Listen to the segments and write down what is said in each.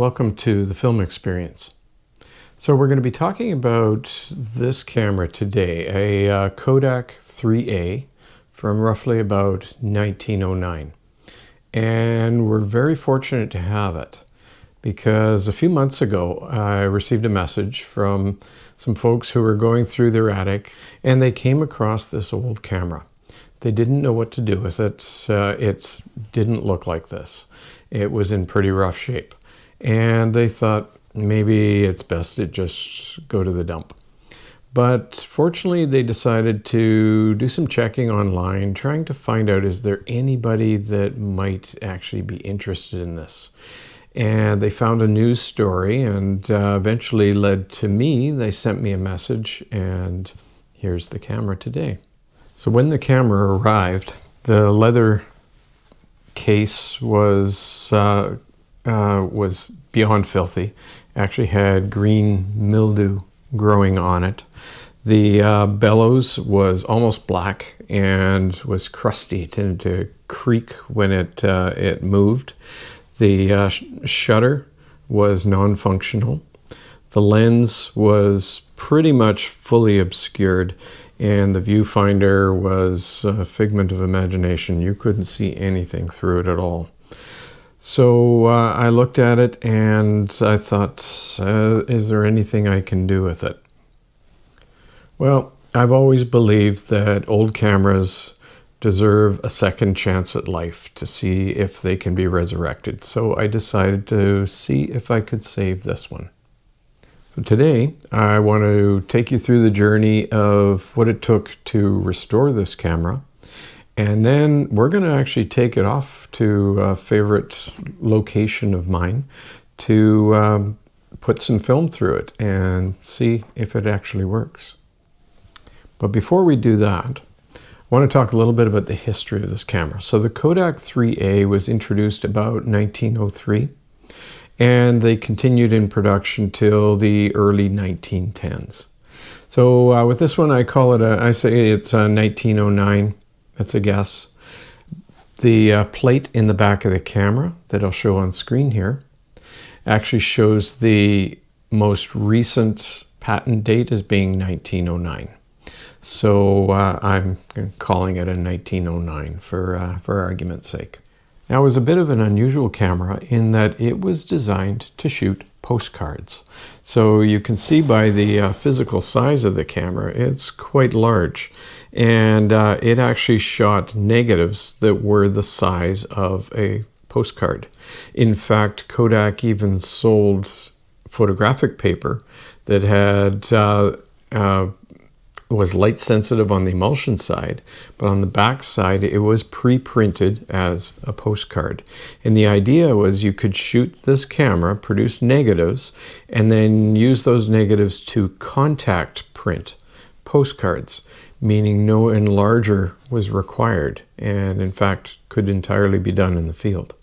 Welcome to the film experience. So we're going to be talking about this camera today, a Kodak 3A from roughly about 1909. And we're very fortunate to have it because a few months ago I received a message from some folks who were going through their attic and they came across this old camera. They didn't know what to do with it. It didn't look like this. It was in pretty rough shape. And they thought maybe it's best to just go to the dump. But fortunately, they decided to do some checking online, trying to find out, is there anybody that might actually be interested in this? And they found a news story and eventually led to me. They sent me a message, and here's the camera today. So when the camera arrived, the leather case was beyond filthy. Actually had green mildew growing on it. The bellows was almost black and was crusty, tended to creak when it moved. The shutter was non-functional. The lens was pretty much fully obscured, and the viewfinder was a figment of imagination. You couldn't see anything through it at all. So I looked at it and I thought, is there anything I can do with it? Well, I've always believed that old cameras deserve a second chance at life to see if they can be resurrected. So I decided to see if I could save this one. So today I want to take you through the journey of what it took to restore this camera. And then we're going to actually take it off to a favorite location of mine to put some film through it and see if it actually works. But before we do that, I want to talk a little bit about the history of this camera. So the Kodak 3A was introduced about 1903, and they continued in production till the early 1910s. So with this one, I say it's 1909. That's a guess. The plate in the back of the camera that I'll show on screen here actually shows the most recent patent date as being 1909. So I'm calling it a 1909 for argument's sake. Now, it was a bit of an unusual camera in that it was designed to shoot postcards. So you can see by the physical size of the camera, it's quite large. And it actually shot negatives that were the size of a postcard. In fact, Kodak even sold photographic paper that was light sensitive on the emulsion side, but on the back side it was pre-printed as a postcard. And the idea was you could shoot this camera, produce negatives, and then use those negatives to contact print postcards, meaning no enlarger was required, and in fact could entirely be done in the field.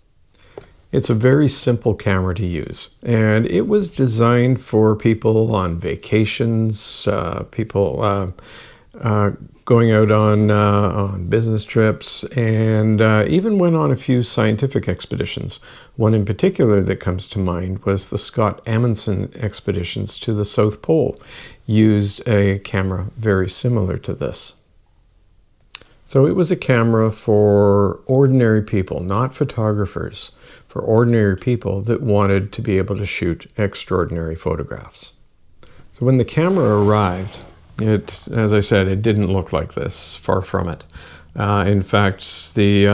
It's a very simple camera to use, and it was designed for people on vacations, people going out on business trips, and even went on a few scientific expeditions. One in particular that comes to mind was the Scott Amundsen expeditions to the South Pole. Used a camera very similar to this. So it was a camera for ordinary people, not photographers, for ordinary people that wanted to be able to shoot extraordinary photographs. So when the camera arrived, as I said, it didn't look like this, far from it. In fact, the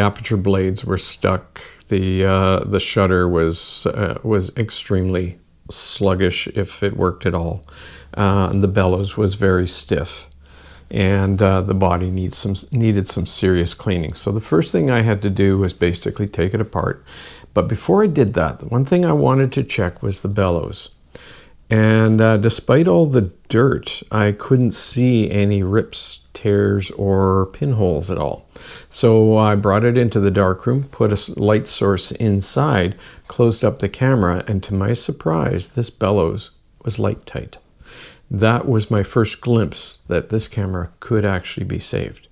aperture blades were stuck. The shutter was extremely sluggish, if it worked at all. The bellows was very stiff, and the body needed some serious cleaning. So the first thing I had to do was basically take it apart. But before I did that, the one thing I wanted to check was the bellows. And despite all the dirt, I couldn't see any rips, tears, or pinholes at all. So I brought it into the darkroom, put a light source inside, closed up the camera, and to my surprise, this bellows was light tight. That was my first glimpse that this camera could actually be saved.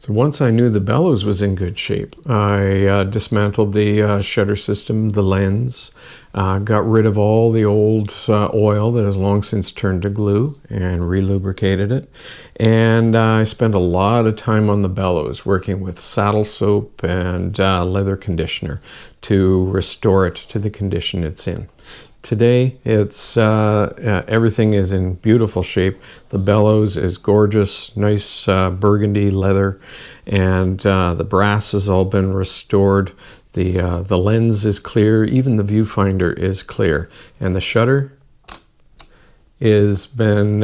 So once I knew the bellows was in good shape, I dismantled the shutter system, the lens, got rid of all the old oil that has long since turned to glue and relubricated it. And I spent a lot of time on the bellows working with saddle soap and leather conditioner to restore it to the condition it's in. Today, it's everything is in beautiful shape. The bellows is gorgeous, nice burgundy leather, and the brass has all been restored. The lens is clear, even the viewfinder is clear, and the shutter is been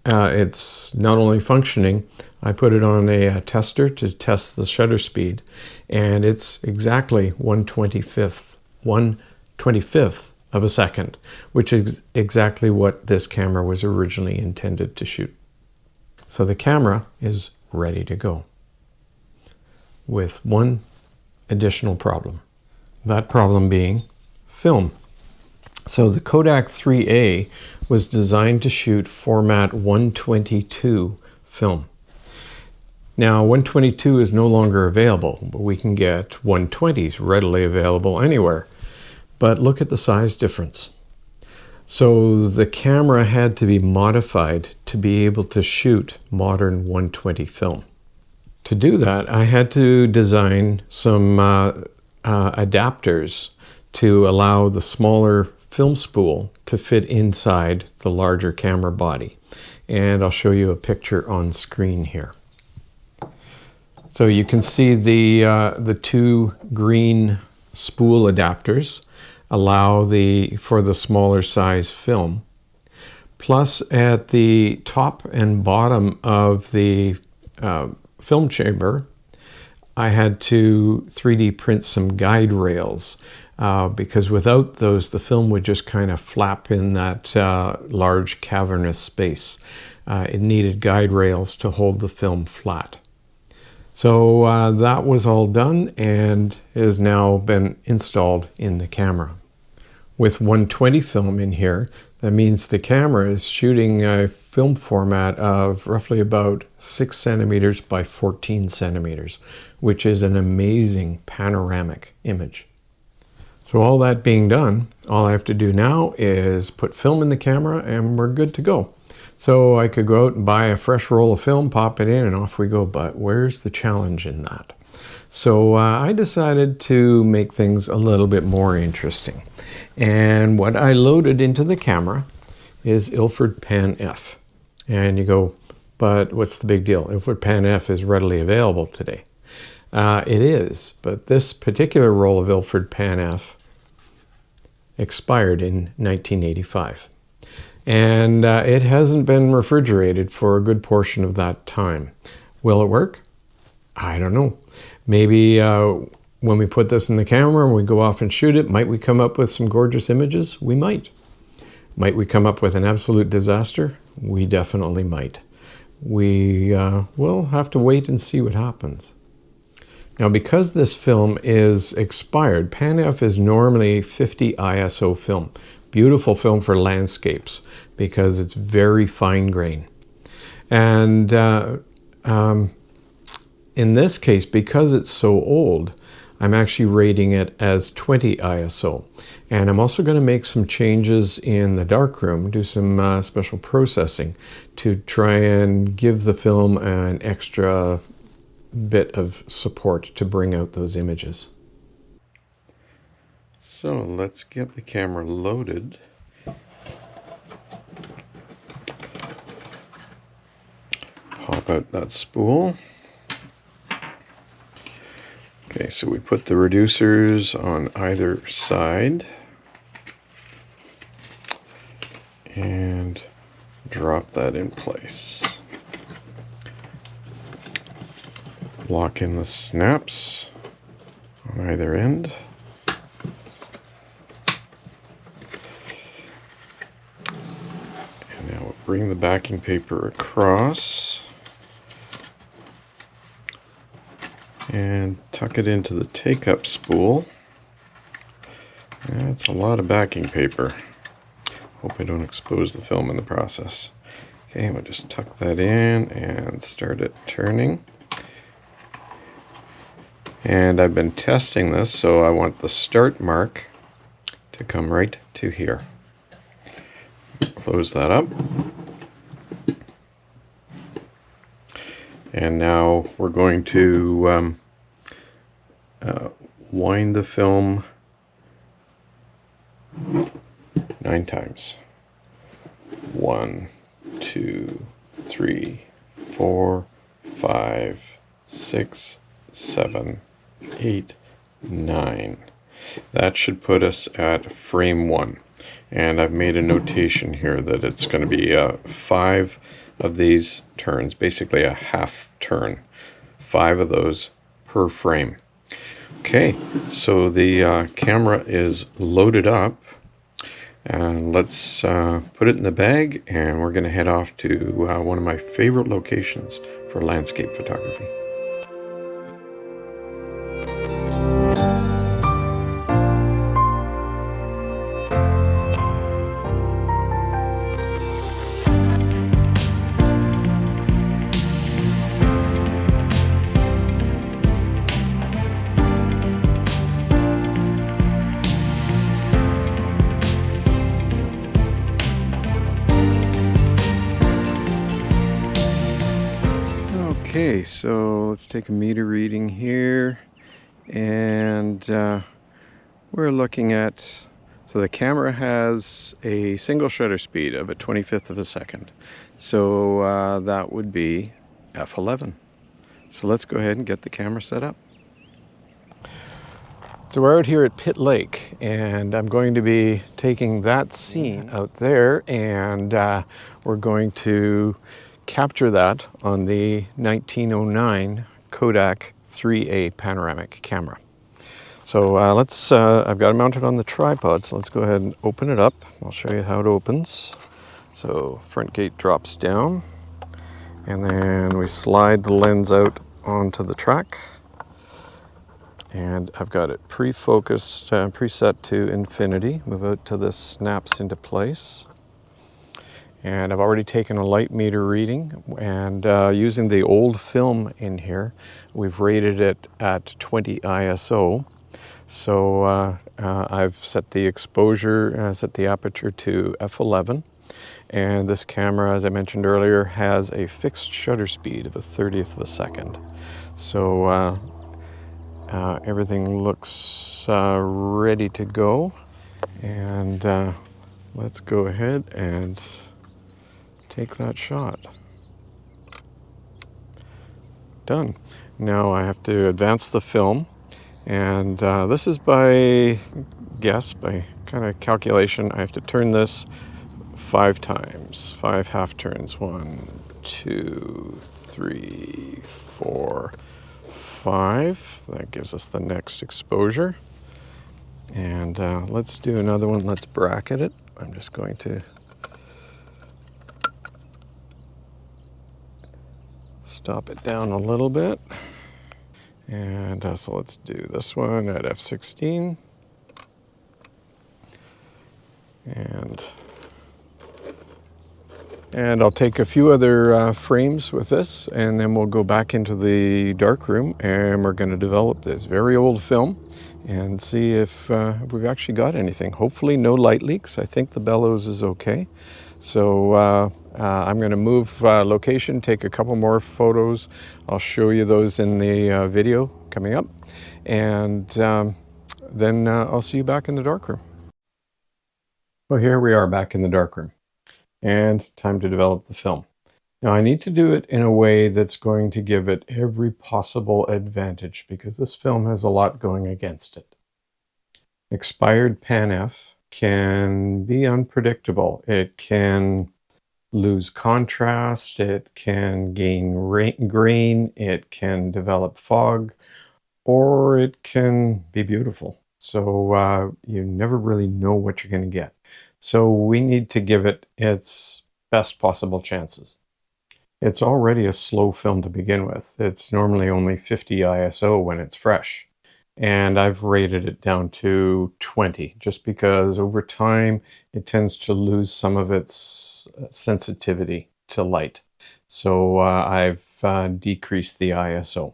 it's not only functioning. I put it on a tester to test the shutter speed, and it's exactly 1/25th of a second, which is exactly what this camera was originally intended to shoot. So the camera is ready to go, with one additional problem. That problem being film. So the Kodak 3A was designed to shoot format 122 film. Now 122 is no longer available, but we can get 120s readily available anywhere. But look at the size difference. So the camera had to be modified to be able to shoot modern 120 film. To do that, I had to design some adapters to allow the smaller film spool to fit inside the larger camera body. And I'll show you a picture on screen here. So you can see the two green spool adapters allow for the smaller size film. Plus at the top and bottom of the film chamber, I had to 3D print some guide rails because without those, the film would just kind of flap in that large cavernous space. It needed guide rails to hold the film flat. So that was all done and has now been installed in the camera. With 120 film in here, that means the camera is shooting a film format of roughly about 6 centimeters by 14 centimeters, which is an amazing panoramic image. So all that being done, all I have to do now is put film in the camera and we're good to go. So I could go out and buy a fresh roll of film, pop it in, and off we go. But where's the challenge in that? So I decided to make things a little bit more interesting. And what I loaded into the camera is Ilford Pan F. And you go, but what's the big deal? Ilford Pan F is readily available today. It is, but this particular roll of Ilford Pan F expired in 1985. And it hasn't been refrigerated for a good portion of that time. Will it work? I don't know. Maybe when we put this in the camera and we go off and shoot it, might we come up with some gorgeous images? We might. Might we come up with an absolute disaster? We definitely might. We will have to wait and see what happens. Now, because this film is expired, Pan F is normally 50 ISO film. Beautiful film for landscapes because it's very fine grain. And in this case, because it's so old, I'm actually rating it as 20 ISO. And I'm also going to make some changes in the darkroom, do some special processing to try and give the film an extra bit of support to bring out those images. So let's get the camera loaded. Pop out that spool. Okay, so we put the reducers on either side and drop that in place. Lock in the snaps on either end. And now we'll bring the backing paper across and tuck it into the take-up spool. That's a lot of backing paper. Hope I don't expose the film in the process. Okay, we'll just tuck that in and start it turning. And I've been testing this, so I want the start mark to come right to here. Close that up. And now we're going to wind the film 9 times. 1, 2, 3, 4, 5, 6, 7, 8, 9. That should put us at frame 1. And I've made a notation here that it's going to be 5 of these turns, basically a half turn. 5 of those per frame. Okay, so the camera is loaded up. And let's put it in the bag, and we're going to head off to one of my favorite locations for landscape photography. Okay, so let's take a meter reading here, and we're looking at, so the camera has a single shutter speed of a 25th of a second, so that would be f11. So let's go ahead and get the camera set up. So we're out here at Pitt Lake, and I'm going to be taking that scene out there, and we're going to capture that on the 1909 Kodak 3A panoramic camera. So I've got it mounted on the tripod, so let's go ahead and open it up. I'll show you how it opens. So front gate drops down, and then we slide the lens out onto the track. And I've got it pre-focused, preset to infinity. Move out till this snaps into place. And I've already taken a light meter reading, and using the old film in here, we've rated it at 20 ISO. So I've set the exposure, set the aperture to f11. And this camera, as I mentioned earlier, has a fixed shutter speed of a 30th of a second. So everything looks ready to go, and let's go ahead and take that shot. Done. Now I have to advance the film, and this is by guess, by kind of calculation. I have to turn this 5 times, 5 half turns. 1, 2, 3, 4, 5. That gives us the next exposure. And let's do another one. Let's bracket it. I'm just going to stop it down a little bit. And so let's do this one at f16. And I'll take a few other frames with this, and then we'll go back into the darkroom, and we're going to develop this very old film and see if we've actually got anything. Hopefully no light leaks. I think the bellows is okay. So I'm going to move location, take a couple more photos. I'll show you those in the video coming up, and then I'll see you back in the darkroom. Well, here we are back in the darkroom, and time to develop the film. Now I need to do it in a way that's going to give it every possible advantage, because this film has a lot going against it. Expired Pan F can be unpredictable. It can lose contrast, it can gain grain, it can develop fog, or it can be beautiful. So you never really know what you're going to get. So we need to give it its best possible chances. It's already a slow film to begin with. It's normally only 50 ISO when it's fresh. And I've rated it down to 20, just because over time it tends to lose some of its sensitivity to light. So I've decreased the ISO.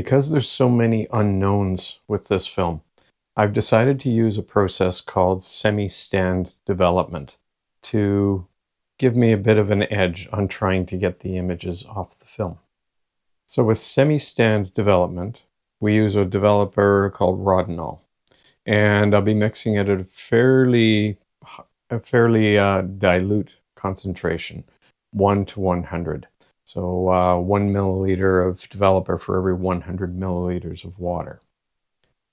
Because there's so many unknowns with this film, I've decided to use a process called semi-stand development to give me a bit of an edge on trying to get the images off the film. So with semi-stand development, we use a developer called Rodinal, and I'll be mixing it at a fairly dilute concentration, 1 to 100. So 1 milliliter of developer for every 100 milliliters of water.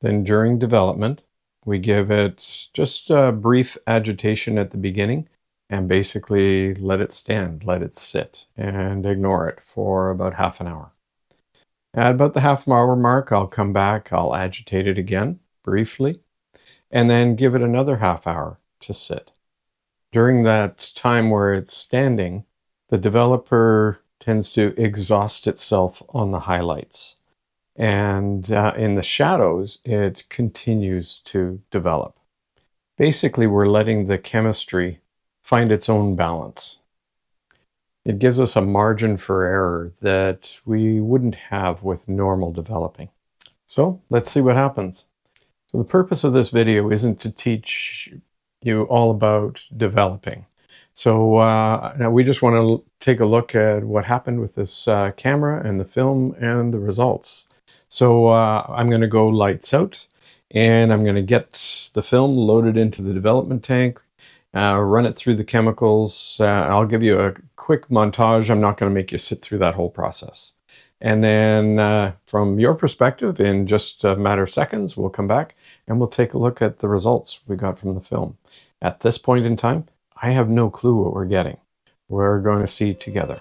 Then during development, we give it just a brief agitation at the beginning and basically let it stand, let it sit, and ignore it for about half an hour. At about the half-hour mark, I'll come back, I'll agitate it again, briefly, and then give it another half hour to sit. During that time where it's standing, the developer tends to exhaust itself on the highlights. And in the shadows, it continues to develop. Basically, we're letting the chemistry find its own balance. It gives us a margin for error that we wouldn't have with normal developing. So let's see what happens. So the purpose of this video isn't to teach you all about developing. So now we just want to take a look at what happened with this camera and the film and the results. So I'm going to go lights out, and I'm going to get the film loaded into the development tank, run it through the chemicals. I'll give you a quick montage. I'm not going to make you sit through that whole process. And then from your perspective, in just a matter of seconds, we'll come back and we'll take a look at the results we got from the film. At this point in time, I have no clue what we're getting. We're going to see together.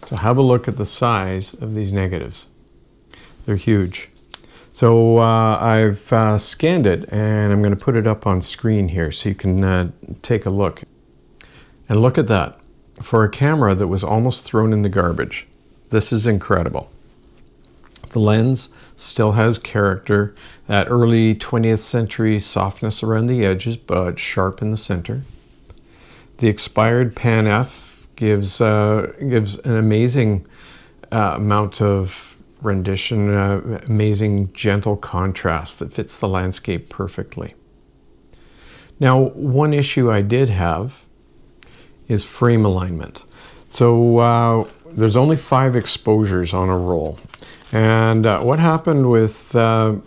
So have a look at the size of these negatives. They're huge. So I've scanned it, and I'm going to put it up on screen here so you can take a look. And look at that. For a camera that was almost thrown in the garbage, this is incredible. The lens still has character, that early 20th century softness around the edges, but sharp in the center. The expired Pan F gives an amazing amount of rendition, amazing gentle contrast that fits the landscape perfectly. Now, one issue I did have is frame alignment. So there's only 5 exposures on a roll. And what happened with the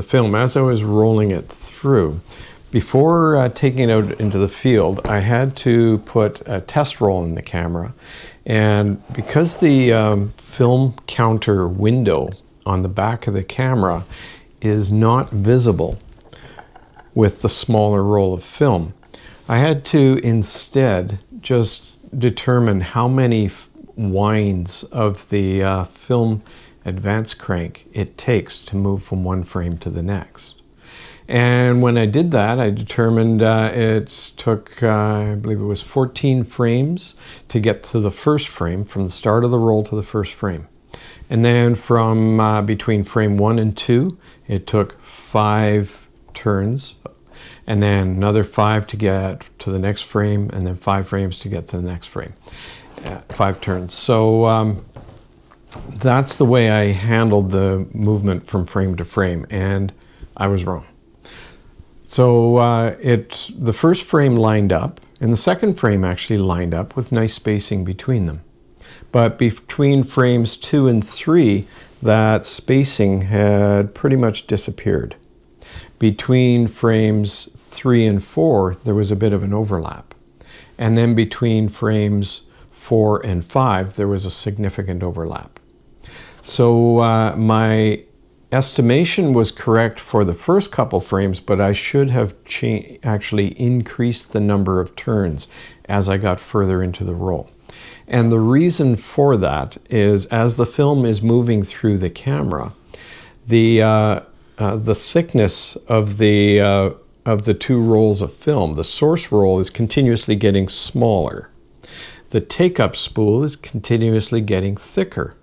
film, as I was rolling it through, before taking it out into the field, I had to put a test roll in the camera. And because the film counter window on the back of the camera is not visible with the smaller roll of film, I had to instead just determine how many winds of the film advance crank it takes to move from one frame to the next. And when I did that, I determined it took, I believe it was 14 frames to get to the first frame, from the start of the roll to the first frame. And then from between frame 1 and 2, it took 5 turns, and then another 5 to get to the next frame, and then 5 frames to get to the next frame. 5 turns. So that's the way I handled the movement from frame to frame, and I was wrong. So the first frame lined up, and the second frame actually lined up with nice spacing between them. But between frames 2 and 3, that spacing had pretty much disappeared. Between frames 3 and 4, there was a bit of an overlap. And then between frames 4 and 5, there was a significant overlap. So my estimation was correct for the first couple frames, but I should have actually increased the number of turns as I got further into the roll. And the reason for that is as the film is moving through the camera, the thickness of the two rolls of film, the source roll is continuously getting smaller. The take-up spool is continuously getting thicker.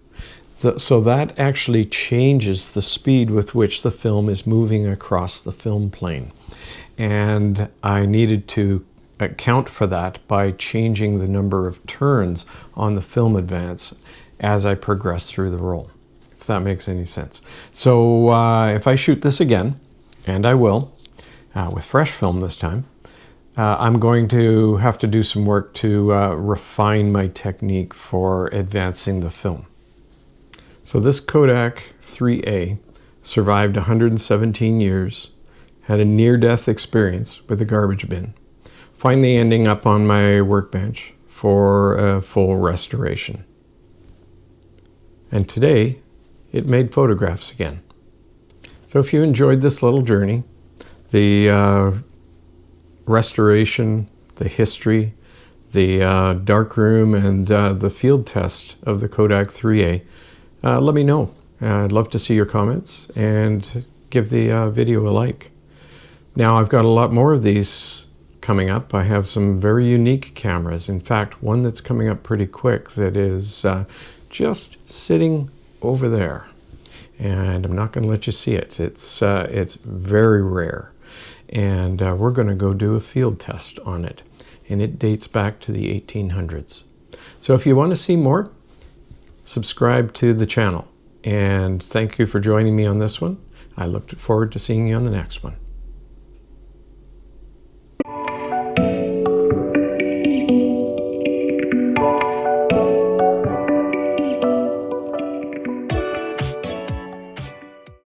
So that actually changes the speed with which the film is moving across the film plane. And I needed to account for that by changing the number of turns on the film advance as I progress through the roll, if that makes any sense. So if I shoot this again, and I will, with fresh film this time, I'm going to have to do some work to refine my technique for advancing the film. So this Kodak 3A survived 117 years, had a near-death experience with a garbage bin, finally ending up on my workbench for a full restoration. And today, it made photographs again. So if you enjoyed this little journey, the restoration, the history, the darkroom, and the field test of the Kodak 3A, let me know. I'd love to see your comments and give the video a like. Now I've got a lot more of these coming up. I have some very unique cameras. In fact, one that's coming up pretty quick that is just sitting over there. And I'm not going to let you see it. It's very rare. And we're going to go do a field test on it. And it dates back to the 1800s. So if you want to see more, subscribe to the channel. And thank you for joining me on this one. I look forward to seeing you on the next one.